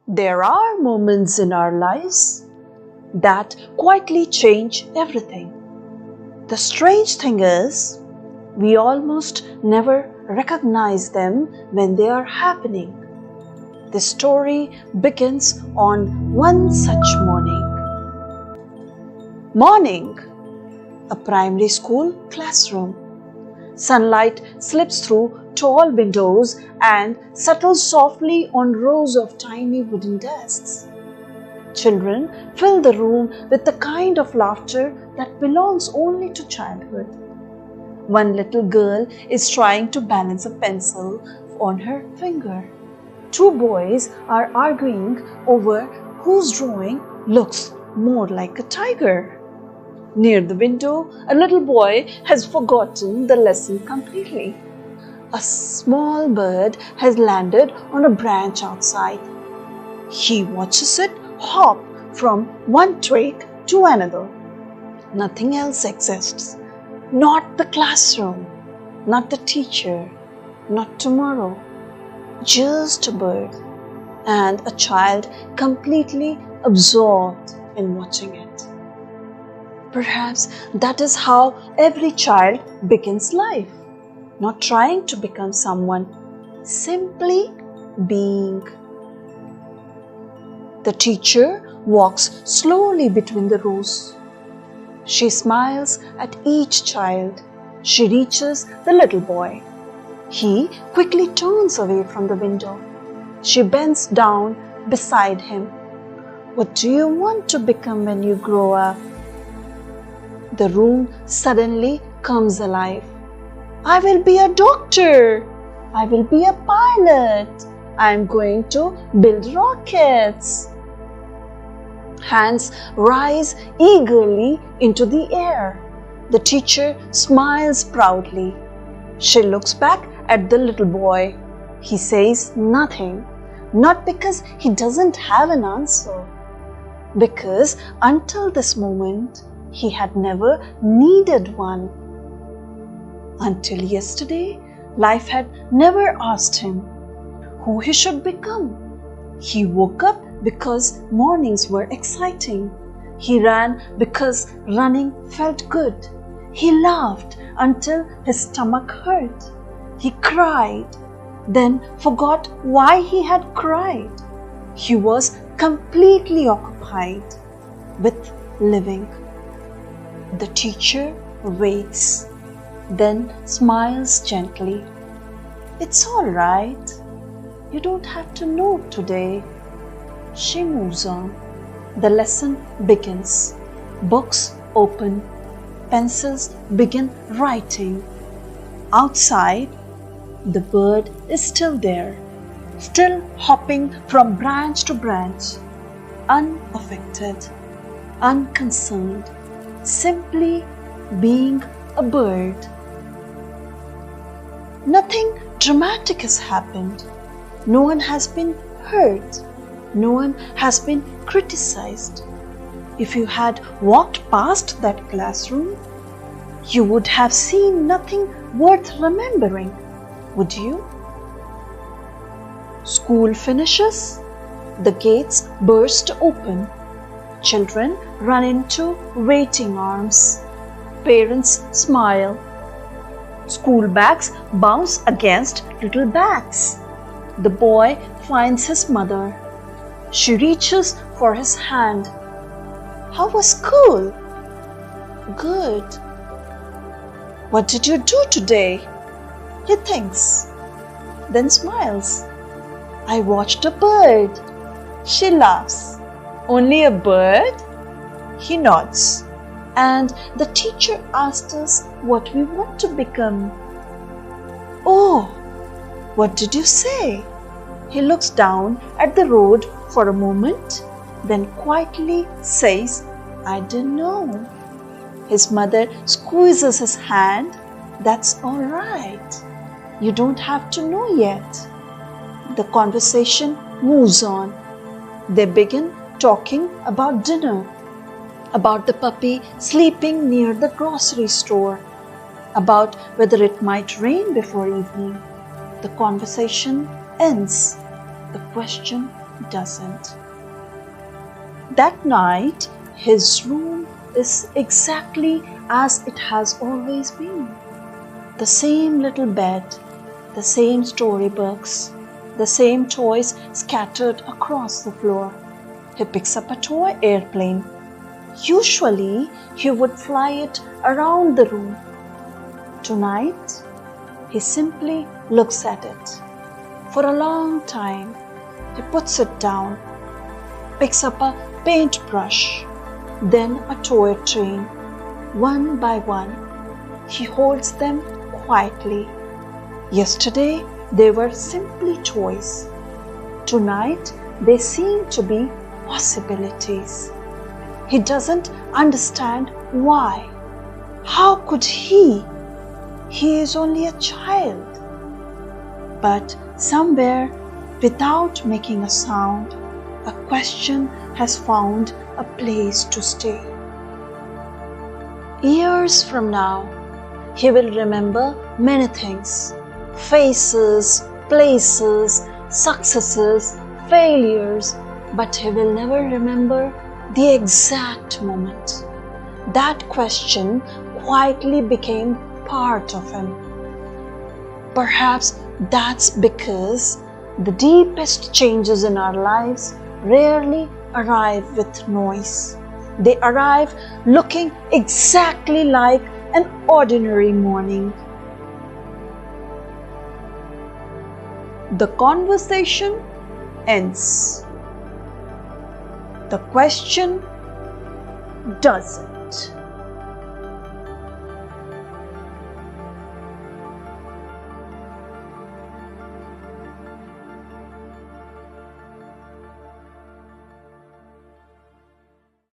There are moments in our lives that quietly change everything. The strange thing is, we almost never recognize them when they are happening. The story begins on one such morning. Morning, a primary school classroom. Sunlight slips through tall windows and settles softly on rows of tiny wooden desks. Children fill the room with the kind of laughter that belongs only to childhood. One little girl is trying to balance a pencil on her finger. Two boys are arguing over whose drawing looks more like a tiger. Near the window, a little boy has forgotten the lesson completely. A small bird has landed on a branch outside. He watches it hop from one twig to another. Nothing else exists. Not the classroom, not the teacher, not tomorrow. Just a bird and a child completely absorbed in watching it. Perhaps that is how every child begins life. Not trying to become someone, simply being. The teacher walks slowly between the rows. She smiles at each child. She reaches the little boy. He quickly turns away from the window. She bends down beside him. What do you want to become when you grow up? The room suddenly comes alive. I will be a doctor. I will be a pilot. I am going to build rockets. Hands rise eagerly into the air. The teacher smiles proudly. She looks back at the little boy. He says nothing, not because he doesn't have an answer, because until this moment, he had never needed one. Until yesterday, life had never asked him who he should become. He woke up because mornings were exciting. He ran because running felt good. He laughed until his stomach hurt. He cried, then forgot why he had cried. He was completely occupied with living. The teacher waits, then smiles gently. It's all right. You don't have to know today. She moves on. The lesson begins. Books open. Pencils begin writing. Outside, the bird is still there, still hopping from branch to branch, unaffected, unconcerned, simply being a bird. Nothing dramatic has happened. No one has been hurt. No one has been criticized. If you had walked past that classroom, you would have seen nothing worth remembering, would you? School finishes. The gates burst open. Children run into waiting arms. Parents smile. School bags bounce against little backs. The boy finds his mother. She reaches for his hand. How was school? Good. What did you do today? He thinks, then smiles. I watched a bird. She laughs. Only a bird? He nods. And the teacher asked us what we want to become. Oh, what did you say? He looks down at the road for a moment, then quietly says, I don't know. His mother squeezes his hand. That's all right. You don't have to know yet. The conversation moves on. They begin talking about dinner, about the puppy sleeping near the grocery store, about whether it might rain before evening. The conversation ends. The question doesn't. That night, his room is exactly as it has always been. The same little bed, the same storybooks, the same toys scattered across the floor. He picks up a toy airplane. Usually, he would fly it around the room. Tonight, he simply looks at it. For a long time, he puts it down, picks up a paintbrush, then a toy train. One by one, he holds them quietly. Yesterday, they were simply toys. Tonight, they seem to be possibilities. He doesn't understand why. How could he? He is only a child. But somewhere, without making a sound, a question has found a place to stay. Years from now, he will remember many things: faces, places, successes, failures, but he will never remember the exact moment. That question quietly became part of him. Perhaps that's because the deepest changes in our lives rarely arrive with noise. They arrive looking exactly like an ordinary morning. The conversation ends. The question doesn't.